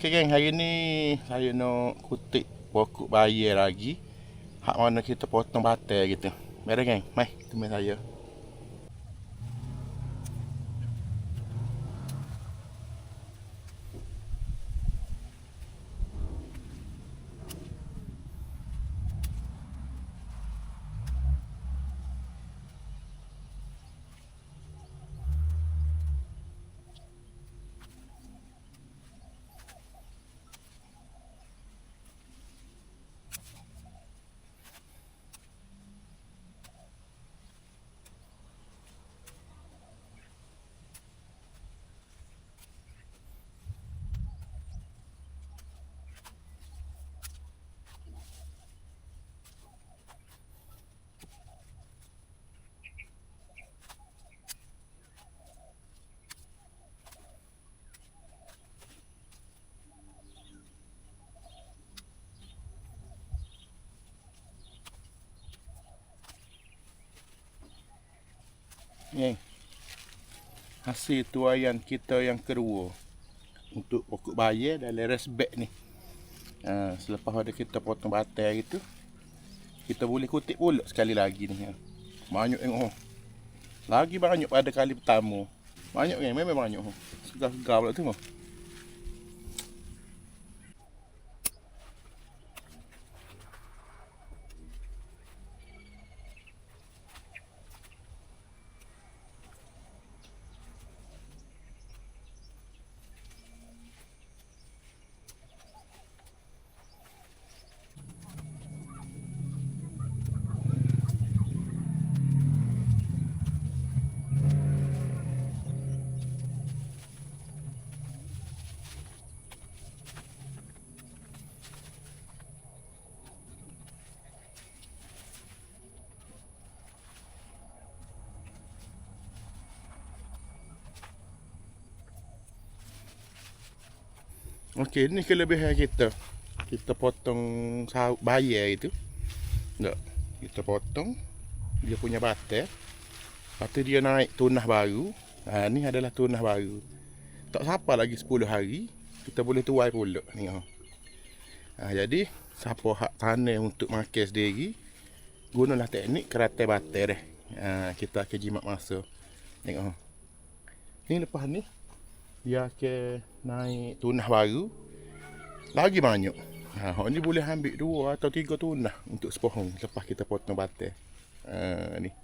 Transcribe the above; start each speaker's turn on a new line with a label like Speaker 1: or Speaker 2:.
Speaker 1: Okey geng, hari ni saya nak kutip pokok bayar lagi. Hak mana kita potong batai gitu. Mari geng, mai temui saya. Geng, hasil tuaian kita yang kedua untuk pokok bayar dan leres beg ni. Selepas ada kita potong batai itu, kita boleh kutip pula sekali lagi ni. Banyak tengok. Lagi banyak pada kali pertama. Banyak geng, memang banyak. Segar-segar pula tu. Okey, ni kelebihan kita. Kita potong bayar itu. Tak. Kita potong dia punya batai. Lepas tu dia naik tunah baru. Ni adalah tunah baru. Tak sampai lagi 10 hari kita boleh tuai pula ni. Jadi siapa hak tanam untuk makan sendiri, gunalah teknik keratai batai dah. Kita akan jimat masa. Tengok. Ni lepas ni dia akan naik tunah baru. Lagi banyak. Hak ni boleh ambil 2 atau 3 tunah untuk sepohong lepas kita potong batai. Ni.